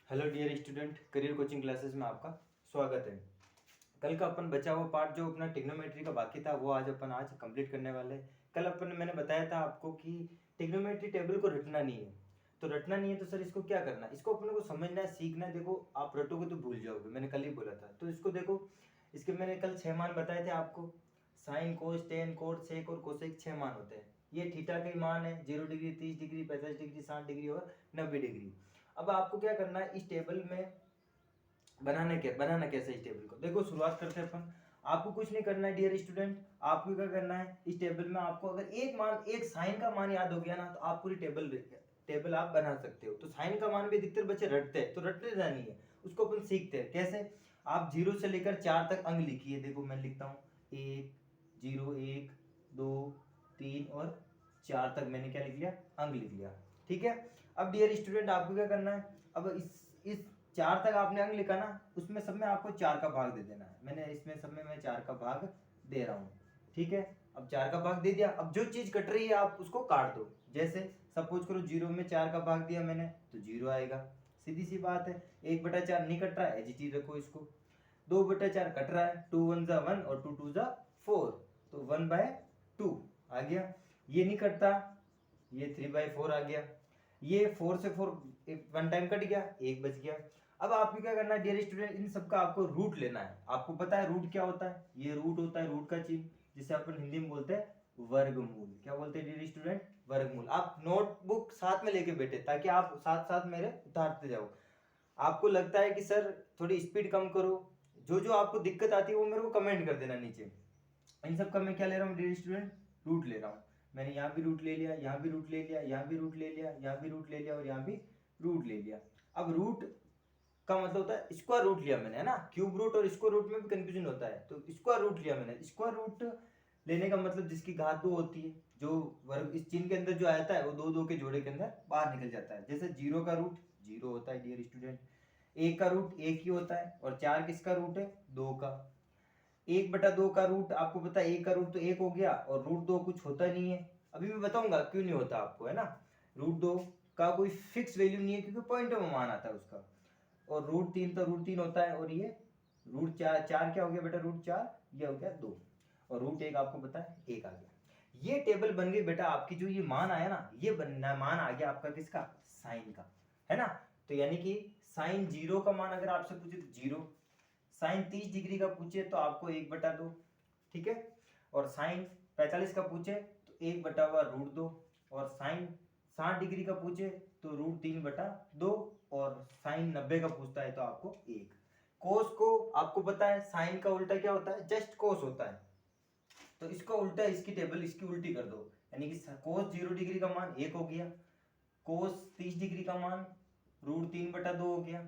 Hello dear student, career coaching classes में आपका स्वागत है। कल का अपन बचा हुआ पार्ट जो अपना ट्रिग्नोमेट्री का बाकी था वो आज कंप्लीट करने वाले हैं। कल मैंने बताया था आपको कि ट्रिग्नोमेट्री टेबल को रटना नहीं है। तो रटना नहीं है तो सर इसको क्या करना है, इसको अपन को समझना है, सीखना है। देखो आप रटोगे तो भूल जाओगे, मैंने कल ही बोला था। तो इसको देखो, इसके मैंने कल 6 मान बताए थे आपको। साइन, कोस, टेन, कोट, सेक और कोसेक 6 मान होते हैं। ये थीटा के मान है, 0 डिग्री, 30 डिग्री, 45 डिग्री, 60 डिग्री और 90 डिग्री। अब आपको क्या करना है, इस टेबल में बनाना कैसे इस टेबल को। देखो शुरुआत करते हैं अपन। आपको कुछ नहीं करना है डियर स्टूडेंट, आपको क्या करना है, इस टेबल में आपको अगर एक साइन का मान याद हो गया ना तो आप पूरी टेबल आप बना सकते हो। तो साइन का मान भी अधिकतर बच्चे रटते हैं, तो रटने नहीं है, उसको अपन सीखते हैं कैसे। आप 0 से लेकर 4 तक अंक लिखिए। देखो मैं लिखता हूँ 1, 0, 1, 2, 3 और 4 तक मैंने क्या लिख लिया, अंक लिख लिया। ठीक है। अब डियर स्टूडेंट आपको क्या करना है, अब इस 4 तक आपने अंक लिखा ना, उसमें सब में आपको 4 का भाग दे देना है। मैंने इसमें सब में मैं 4 का भाग दे रहा हूँ। ठीक है। अब 4 का भाग दे दिया, अब जो चीज कट रही है आप उसको काट दो। जैसे सपोज करो 0 में 4 का भाग दिया मैंने तो 0 आएगा, सीधी सी बात है। 1/4 नहीं कट रहा है, एज रखो इसको। 2/4 कट रहा है, 2 1 जा 1 और 2 2 जा 4, तो 1/2 आ गया। ये नहीं कटता, ये 3/4 आ गया। ये 4 से 4 वन टाइम कट गया, एक बच गया। अब आपको क्या करना है डियर स्टूडेंट, इन सबका आपको रूट लेना है। आपको पता है रूट क्या होता है, ये रूट होता है, रूट का चिन्ह, जिसे अपन हिंदी में बोलते हैं वर्गमूल। क्या बोलते हैं डियर स्टूडेंट, वर्गमूल। आप नोटबुक साथ में लेके बैठे ताकि आप साथ साथ मेरे उतारते जाओ। आपको लगता है कि सर थोड़ी स्पीड कम करो, जो जो आपको दिक्कत आती है वो मेरे को कमेंट कर देना नीचे। इन सब का मैं क्या ले रहा हूँ डियर स्टूडेंट, रूट ले रहा हूँ। मैंने यहाँ भी रूट ले लिया, यहाँ भी रूट ले लिया, यहाँ भी रूट ले लिया, यहाँ भी रूट ले लिया और यहाँ भी रूट ले लिया। अब रूट का मतलब होता है स्क्वायर रूट लिया मैंने, है ना। क्यूब रूट और स्क्वायर रूट में भी कंफ्यूजन होता है, तो स्क्वायर रूट लिया मैंने। स्क्वायर रूट लेने का मतलब जिसकी घात 2 होती है, जो वर्ग इस चिन्ह के अंदर जो आता है वो 2 2 के जोड़े के अंदर बाहर निकल जाता है। जैसे 0 का रूट 0 होता है डियर स्टूडेंट, 1 का रूट 1 ही होता है और 4 किसका रूट है, 2 का। 1/2 का रूट आपको पता है, 1 का रूट तो 1 हो गया और रूट 2 कुछ होता नहीं है। अभी मैं बताऊंगा क्यों नहीं होता आपको, है ना। रूट 2 का कोई फिक्स वैल्यू नहीं है क्योंकि पॉइंट में मान आता है उसका। और रूट 3 तो रूट 3 होता है, और ये रूट 4 4 क्या हो गया बेटा, रूट 4 ये हो गया 2, और रूट 1 आपको पता है 1 आ गया। ये टेबल बन गई बेटा आपकी। जो ये मान आया ना, ये बनना मान आ गया आपका किसका, साइन का, है ना। तो यानी कि साइन 0 का मान अगर आपसे पूछे तो 0, साइन 30 डिग्री का पूछे तो आपको 1/2, ठीक है। और साइन 45 का पूछे तो 1/√2, और साइन 60 डिग्री का पूछे तो √3/2, और साइन 90 का पूछता है तो आपको 1। कोस को आपको पता है साइन का उल्टा क्या होता है, जस्ट कोस होता है। तो इसको उल्टा, इसकी टेबल इसकी उल्टी कर दो, यानी कि कोस 0 डिग्री का मान 1 हो गया, कोस 30 डिग्री का मान √3/2 हो गया,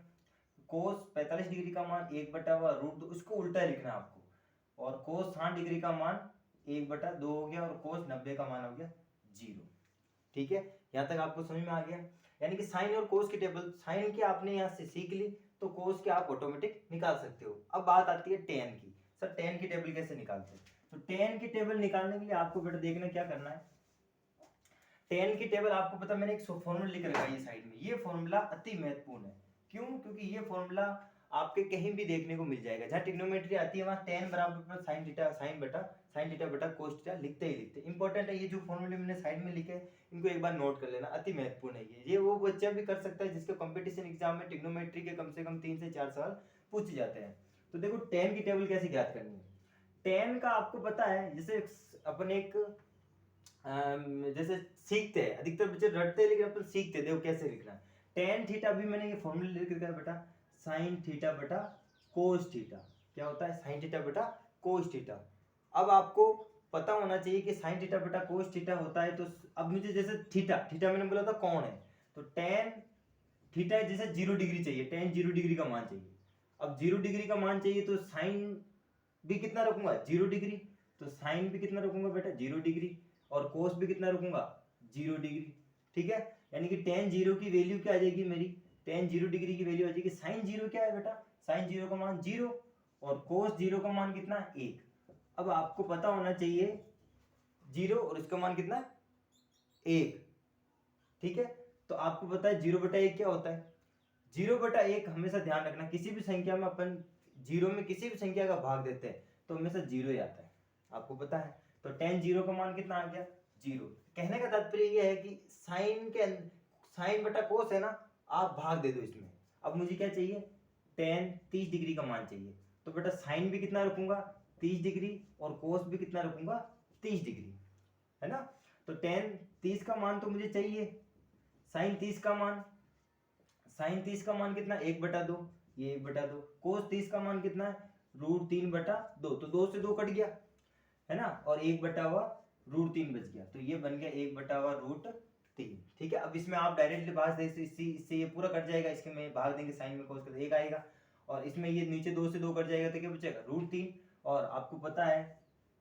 कोस 45 डिग्री का मान 1/√2, उसको उल्टा लिखना है आपको। और कोस 60 डिग्री का मान 1/2 हो गया, और कोस 90 का मान हो गया 0। ठीक है, यहां तक आपको समझ में आ गया। यानी कि साइन और कोस की टेबल, साइन की आपने यहां से सीख ली तो कोस की आप ऑटोमेटिक निकाल सकते हो। अब बात आती है टेन की। सर टेन की टेबल कैसे निकालते हैं, तो टेन की टेबल निकालने के लिए आपको बेटा देखना क्या करना है। टेन की टेबल आपको पता, मैंने एक फॉर्मूला लिख रखा है ये साइड में। ये फॉर्मूला अति महत्वपूर्ण है। क्यों, क्योंकि ये फॉर्मूला आपके कहीं भी देखने को मिल जाएगा। जहां ट्रिग्नोमेट्री आती है वहां टेन बराबर साइन थीटा, साइन थीटा बटा कोस थीटा लिखते ही लिखते। इंपॉर्टेंट है ये जो फॉर्मूले मैंने साइड में लिखे, इनको एक बार नोट कर लेना, अति महत्वपूर्ण है ये वो बच्चा भी कर सकता है जिसके कंपटीशन एग्जाम में ट्रिग्नोमेट्री के कम से कम 3 से 4 सवाल पूछे जाते हैं। तो देखो टेन की टेबल कैसे ज्ञात करनी है। टेन का आपको पता है, जैसे अपन एक जैसे सीखते हैं, अधिकतर बच्चे रटते हैं लेकिन अपन सीखते हैं। देखो कैसे लिखना है टेन थीटा, भी मैंने ये फॉर्मूला लिख रखा है बेटा, साइन थीटा बटा कोस थीटा। क्या होता है, साइन थीटा बटा कोस थीटा। अब आपको पता होना चाहिए कि साइन थीटा बटा कोस थीटा होता है। तो अब मुझे जैसे थीटा थीटा मैंने बोला था कौन है, तो टेन थीटा जैसे 0 डिग्री चाहिए, टेन 0 डिग्री का मान चाहिए। अब 0 डिग्री का मान चाहिए तो साइन भी कितना रखूंगा, 0 डिग्री, तो साइन भी कितना रखूंगा बेटा, 0 डिग्री, और कोस भी कितना रखूंगा, 0 डिग्री। ठीक है, यानी कि टेन 0 की वैल्यू क्या आ जाएगी मेरी, टेन 0 डिग्री की वैल्यू आ जाएगी, साइन 0 क्या है बेटा, साइन 0 का मान 0, और कोस 0 का मान कितना, 1। अब आपको पता होना चाहिए 0 और इसका मान कितना, 1। ठीक है, तो आपको पता है 0/1 क्या होता है, 0/1 हमेशा ध्यान रखना, किसी भी संख्या में अपन 0 में किसी भी संख्या का भाग देते हैं तो हमेशा 0 ही आता है, आपको पता है। तो tan 0 का मान कितना आ गया 0। कहने का तात्पर्य यह है कि साइन बटा कोस है ना, आप भाग दे दो इसमें। अब मुझे क्या चाहिए, tan 30 डिग्री का मान चाहिए, तो बेटा साइन भी कितना रखूंगा 30 डिग्री और कोस भी कितना रखूंगा 30 डिग्री, है ना। तो tan 30 का मान तो मुझे चाहिए, साइन 30 का मान कितना 1/2, ये 1/2। कोस 30 का मान कितना है √3/2, तो 2 से 2 कट गया, है ना, और 1/√3 बच गया, तो ये बन गया 1/√3। ठीक है, अब इसमें आप डायरेक्टली भाग दे, इससे ये पूरा कट जाएगा, इसके में भाग देंगे साइन में कोस का 1 आएगा, और इसमें ये नीचे 2 से 2 कट जाएगा तो क्या बचेगा √3। और आपको पता है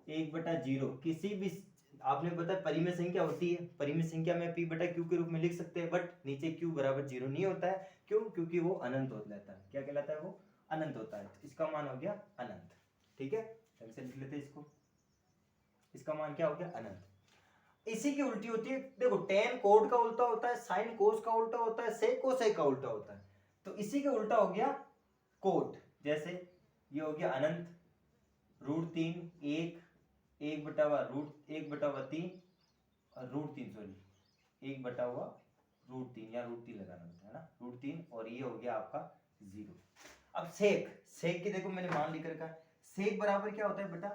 1/0 किसी भी, आपने पता है परिमेय संख्या होती है, परिमेय संख्या में p/q के रूप में लिख सकते हैं, बट नीचे q बराबर 0 नहीं होता है, क्यों, क्योंकि वो अनंत हो जाता है। क्या कहलाता है, वो अनंत होता है, तो इसका मान हो गया अनंत। ठीक है, ढंग से लिख लेते हैं इसको, इसका मान क्या हो गया अनंत। इसी की उल्टी होती है, देखो tan कोड का उल्टा होता है, साइन कोस का उल्टा होता है, सेक कोसेक का उल्टा होता है, तो इसी का उल्टा हो गया कोट। जैसे ये हो गया अनंत √3 1/3 और √3 सॉरी 1/√3 या √3 लगाना होता है ना, √3, और ये हो गया आपका 0। अब सेक की देखो मैंने मान लिख रखा है, सेक बराबर क्या होता है बेटा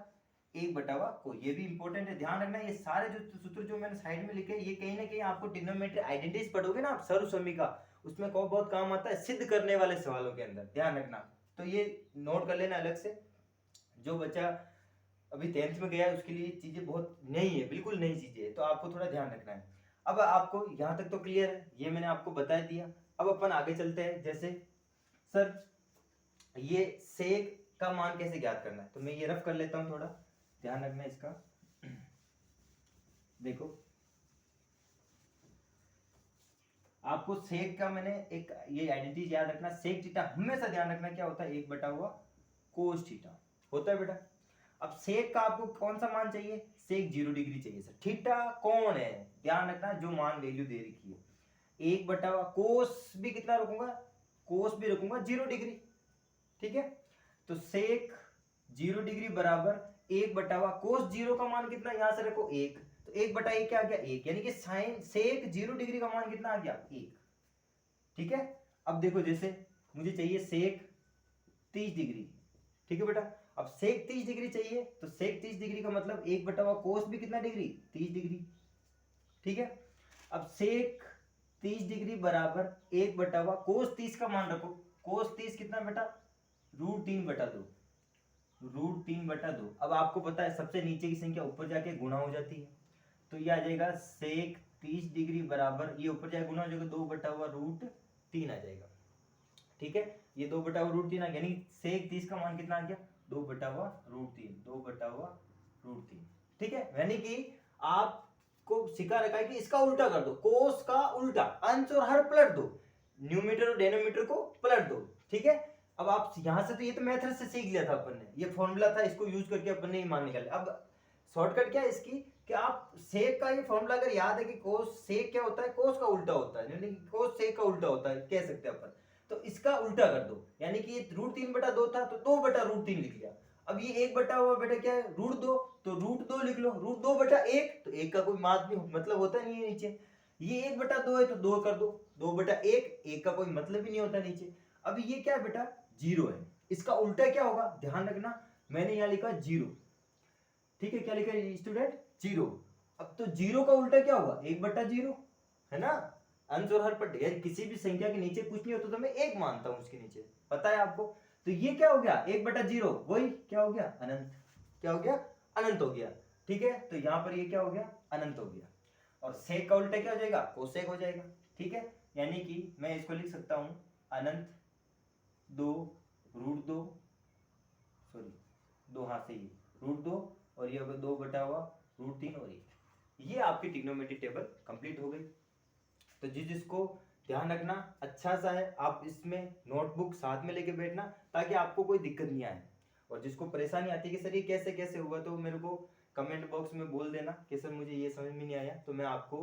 1/को, ये भी इंपॉर्टेंट है, ध्यान रखना। ये सारे जो सूत्र जो मैंने साइड में लिखे ये कहीं ना कहीं आपको ट्रिग्नोमेट्री आइडेंटिटीज पढ़ोगे ना आप सर्वसम्मी का, उसमें बहुत काम आता है सिद्ध करने वाले सवालों के अंदर, ध्यान रखना। तो ये नोट कर लेना अलग से, जो बच्चा अभी 10th में गया है उसके लिए चीजें बहुत नई है, बिल्कुल नई चीजें है, तो आपको थोड़ा ध्यान रखना है। अब आपको यहाँ तक तो क्लियर है, ये मैंने आपको बता दिया। अब अपन आगे चलते हैं, जैसे सर ये सेक का मान कैसे ज्ञात करना है, तो मैं ये रफ कर लेता हूँ, थोड़ा ध्यान रखना इसका। देखो आपको सेक का मैंने एक ये आइडेंटिटी याद रखना, सेक थीटा हमेशा ध्यान रखना क्या होता है 1/कोस थीटा होता है बेटा। अब सेक का आपको कौन सा मान चाहिए, सेक 0 डिग्री चाहिए सर। थीटा कौन है, ध्यान रखना जो मान वैल्यू दे रखी है 1/, कोस भी कितना रखूंगा, कोस भी रखूंगा 0 डिग्री। ठीक है, तो सेक 0 डिग्री बराबर 1/, कोस 0 का मान कितना, यहां से रखो 1, तो 1/1 क्या आ गया 1, यानी कि साइन सेक 0 डिग्री का मान कितना आ गया 1। ठीक है, अब देखो जैसे मुझे चाहिए सेक 30 डिग्री, ठीक है बेटा। अब सेक 30 डिग्री चाहिए, तो सेक 30 डिग्री का मतलब 1/, कोस भी कितना डिग्री 30 डिग्री। ठीक है, अब सेक 30 डिग्री बराबर 1/, कोस 30 का मान रखो, कोस 30 कितना बेटा √3/2, √3/2। अब आपको पता है सबसे नीचे की संख्या ऊपर जाके गुणा हो जाती है, तो ये आ जाएगा सेक 30 डिग्री बराबर, ये ऊपर जाके गुणा हो जाएगा 2/√3 आ जाएगा। ठीक है, ये 2/√3 आ गया, यानी सेक 30 का मान कितना आ गया 2/√3, 2/√3। ठीक है, यानी कि आपको सिखा रखा है कि इसका उल्टा कर दो, कोस का उल्टा, अंश और हर पलट दो, न्यूमरेटर और डिनोमिनेटर को पलट दो। ठीक है, अब आप यहां से तो ये तो मेथड से सीख लिया था अपन ने, ये फॉर्मूला था, इसको यूज करके अपन ने मान निकाले। अब शॉर्टकट क्या है इसकी, कि आप सेक का ये फॉर्मूला अगर याद है कि कोस सेक क्या होता है, कोस का उल्टा होता है, यानी कोस सेक का उल्टा होता है कह सकते हैं अपन, तो इसका उल्टा कर दो, यानी कि ये √3/2 था तो 2/√3 लिख लिया। अब ये 1 हुआ बेटा क्या है √2, तो √2 लिख लो, √2/1, तो 1 का कोई मतलब होता नहीं है नीचे, ये 1/2 है तो 2 कर दो, 2/1, 1 का कोई मतलब ही नहीं होता नीचे। अब ये क्या है बेटा 0 है, इसका उल्टा क्या होगा ध्यान रखना, मैंने यहाँ लिखा 0। ठीक है, क्या लिखा स्टूडेंट 0। अब तो 0 का उल्टा क्या होगा 1/0, है ना, अंश और हर पट, यार किसी भी संख्या के नीचे कुछ नहीं होता तो मैं एक मानता हूं उसके नीचे, पता है आपको। तो ये क्या हो गया 1/0, वही क्या हो गया अनंत, क्या हो गया अनंत हो गया। ठीक है, तो यहां पर ये क्या हो गया अनंत हो गया, और सेक का उल्टा क्या हो जाएगा कोसेक हो जाएगा। ठीक है, यानी कि मैं इसको लिख सकता हूं अनंत 2 सॉरी 2 हाथ से, ये √2 और ये होगा 2/√3 और 1। ये आपकी ट्रिग्नोमेट्री टेबल कंप्लीट हो गई। तो जिसको ध्यान रखना अच्छा सा है, आप इसमें नोटबुक साथ में लेके बैठना ताकि आपको कोई दिक्कत नहीं आए, और जिसको परेशानी आती है कि सर ये कैसे कैसे हुआ, तो मेरे को कमेंट बॉक्स में बोल देना कि सर मुझे ये समझ में नहीं आया, तो मैं आपको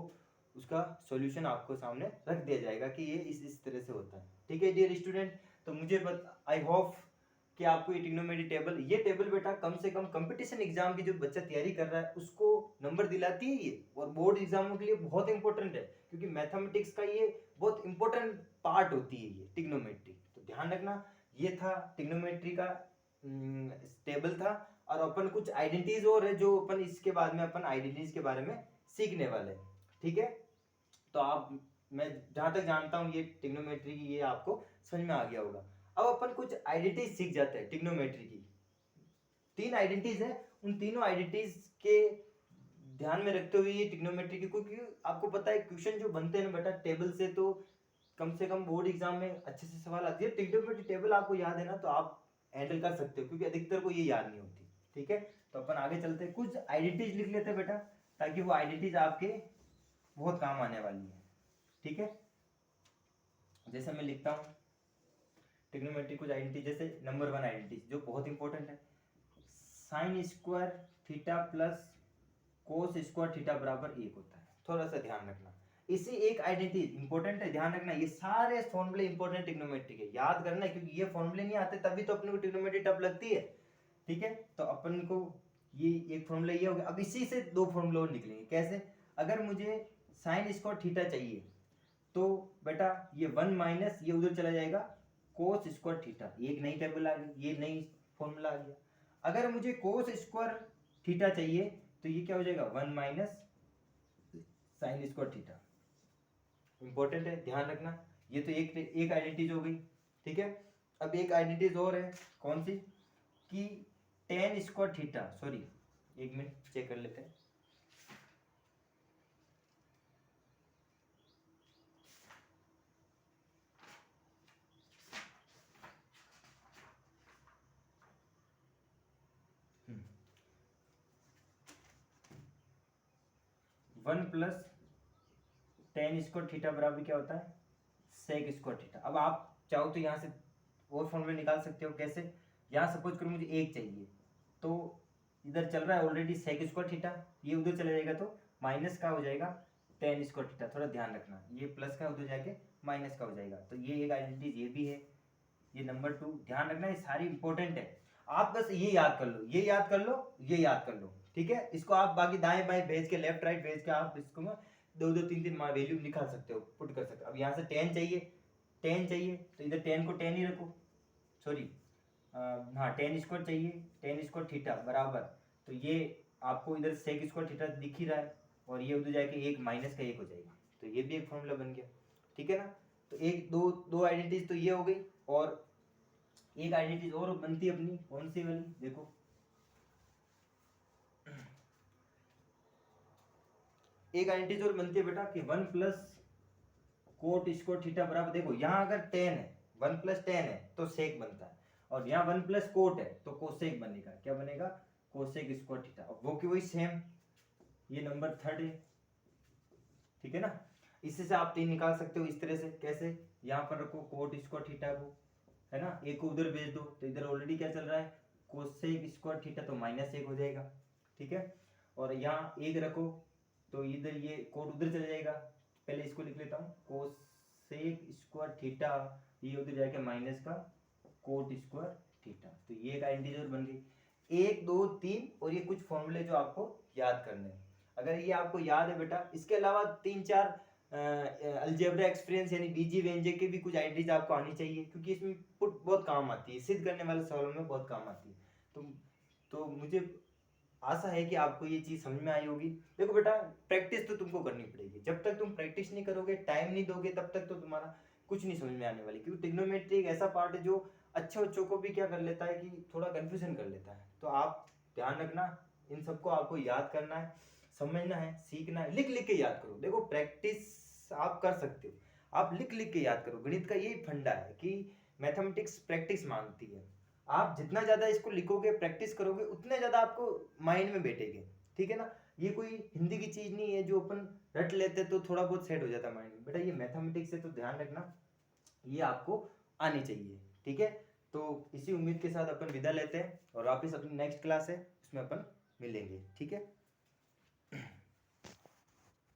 उसका सॉल्यूशन आपको सामने रख दिया जाएगा कि ये इस तरह से होता है। ठीक है डियर स्टूडेंट। तो मुझे आई होप कि आपको ये टेबल बेटा कम से कम कंपटीशन एग्जाम की जो बच्चा तैयारी कर रहा है उसको नंबर दिलाती है ये, और बोर्ड एग्जामों के लिए बहुत इंपॉर्टेंट है, क्योंकि मैथमेटिक्स का ये बहुत इंपॉर्टेंट पार्ट होती है ये ट्रिग्नोमेट्री। तो ध्यान रखना, ये था ट्रिग्नोमेट्री का टेबल था। और अपन कुछ आइडेंटिटीज और है जो अपन इसके बाद में अपन आइडेंटिटीज के बारे में सीखने वाले हैं, ठीक है। तो आप, मैं जहां तक जानता हूँ ये ट्रिग्नोमेट्री की ये आपको समझ में आ गया होगा। अब अपन कुछ आइडेंटिटीज सीख जाते हैं ट्रिग्नोमेट्री की। 3 आइडेंटिटीज है, उन तीनों आइडेंटिटीज के ध्यान में रखते हुए ये ट्रिग्नोमेट्री की, क्योंकि आपको पता है क्वेश्चन जो बनते हैं ना बेटा टेबल से, तो कम से कम बोर्ड एग्जाम में अच्छे से सवाल आती है। ट्रिग्नोमेट्री टेबल आपको याद है ना, तो आप हैंडल कर सकते हो, क्योंकि अधिकतर को ये याद नहीं होती, ठीक है। तो अपन आगे चलते हैं, कुछ आइडेंटिटीज लिख लेते हैं बेटा, ताकि वो आइडेंटिटीज आपके बहुत काम आने वाली है, ठीक है। जैसे मैं लिखता हूँ ट्रिग्नोमेट्री कुछ आइडेंटिटी, जैसे नंबर 1 आइडेंटिटी जो बहुत इंपॉर्टेंट है, sine square theta plus cos square theta बराबर 1 होता है। थोड़ा सा ध्यान रखना, इसी एक आइडेंटिटी इंपॉर्टेंट है, ध्यान रखना। ये सारे फॉर्मूले इंपॉर्टेंट ट्रिग्नोमेट्री के याद करना है, क्योंकि ये फॉर्मूले नहीं आते तभी तो अपने को ट्रिग्नोमेट्री टफ लगती है, ठीक है। तो अपन को ये एक फॉर्मूला ये हो गया। अब इसी से 2 फॉर्मूले और निकलेंगे। कैसे? अगर मुझे साइन स्क्वायर थीटा चाहिए तो बेटा ये 1 माइनस ये उधर चला जाएगा कोस स्क्वायर थीटा, एक नई टेबल आ गई, ये नई फॉर्मूला आ गया। अगर मुझे कोस स्क्वायर थीटा चाहिए तो ये क्या हो जाएगा 1 minus sine square theta. Important है, ध्यान रखना। ये तो एक आइडेंटिटी हो गई, ठीक है। अब एक आइडेंटिटी और है, कौन सी? कि टेन स्क्वायर थीटा, सॉरी एक मिनट चेक कर लेते हैं। One plus tan square theta बराबर क्या होता है? Sec square theta. अब आप चाहो तो यहाँ से और फॉर्मूला निकाल सकते हो। कैसे? यहाँ सपोज करो मुझे एक चाहिए, तो इधर चल रहा है ऑलरेडी सेक स्क्वायर थीटा, ये उधर चला जाएगा तो माइनस का हो जाएगा टेन स्क्वायर थीटा। थोड़ा ध्यान रखना, ये प्लस का उधर जाके माइनस का हो जाएगा। तो ये एक आइडेंटिटी ये भी है। ये नंबर 2, ध्यान रखना, ये सारी इंपॉर्टेंट है। आप बस ये याद कर लो, ये याद कर लो, ये याद कर लो, ठीक है। इसको आप बाकी दाएं बाएं भेज के, लेफ्ट राइट भेज के आप इसको 2 2 3 3 वैल्यू निकाल सकते हो, पुट कर सकते हो। अब यहाँ से 10 चाहिए, 10 चाहिए तो इधर 10 को 10 ही रखो, सॉरी हाँ 10 स्क्वायर चाहिए, 10 स्क्वायर थीटा बराबर, तो ये आपको इधर सेक स्क्वायर थीटा दिख ही रहा है, और ये उधर जाके एक माइनस का 1 हो जाएगा। तो ये भी एक फॉर्मूला बन गया, ठीक है ना। तो एक दो आइडेंटिटीज तो ये हो गई, और एक आइडेंटिटी और बनती है अपनी, कौन सी वाली? देखो एक आइडेंटिटी और बनती है बेटा कि 1 प्लस कोट स्क्वायर थीटा बराबर, देखो यहाँ अगर 10 है, 1 प्लस 10 है तो सेक बनता है, और यहाँ 1 प्लस कोट है तो कोसेक बनेगा। क्या बनेगा? Cosec square theta. अब वो की वही सेम, ये नंबर 3 है, ठीक है ना। इससे से आप 3 निकाल सकते हो इस तरह से। कैसे? यहाँ पर रखो कोट स्क्वायर थीटा को, है ना, एक को उधर भेज दो, तो इधर ऑलरेडी क्या चल रहा है कोसेक स्क्वायर थीटा, तो -1 हो जाएगा, ठीक है। और यहाँ एक रखो तो इधर ये कोट उधर चला जाएगा। पहले इसको लिख लेता हूँ, कोसेक स्क्वायर थीटा, ये उधर जाएगा माइनस का कोट स्क्वायर थीटा। तो ये एक आइडेंटिटी बन गई। 1 2 3, और ये कुछ फॉर्मूले जो आपको याद करने हैं। अगर ये आपको याद है बेटा, इसके अलावा 3 4 अलजेब्रा एक्सपीरियंस यानी बीजी व्यंजक के भी कुछ आइडेंटिटीज आपको आनी चाहिए, क्योंकि इसमें पुट बहुत काम आती है, सिद्ध करने वाले सवालों में बहुत काम आती है। तो मुझे आशा है कि आपको ये चीज़ समझ में आई होगी। देखो बेटा, प्रैक्टिस तो तुमको करनी पड़ेगी। जब तक तुम प्रैक्टिस नहीं करोगे, टाइम नहीं दोगे, तब तक तो तुम्हारा कुछ नहीं समझ में आने वाली। क्योंकि ट्रिग्नोमेट्री एक ऐसा पार्ट है जो अच्छे बच्चों को भी क्या कर लेता है कि थोड़ा कन्फ्यूजन कर लेता है। तो आप ध्यान रखना, इन सबको आपको याद करना है, समझना है, सीखना है, लिख लिख के याद करो। देखो प्रैक्टिस आप कर सकते हो, आप लिख लिख के याद करो। गणित का यही फंडा है कि मैथमेटिक्स प्रैक्टिस मांगती है। आप जितना ज़्यादा इसको लिखोगे, प्रैक्टिस करोगे, उतने ज़्यादा आपको माइंड में बैठेगे, ठीक है ना। ये कोई हिंदी की चीज़ नहीं है जो अपन रट लेते तो थोड़ा बहुत सेट हो जाता माइंड में। बेटा ये मैथमेटिक्स है, तो ध्यान रखना ये आपको आनी चाहिए, ठीक है। तो इसी उम्मीद के साथ अपन विदा लेते हैं, और वापस अपनी नेक्स्ट क्लास है उसमें अपन मिलेंगे, ठीक है।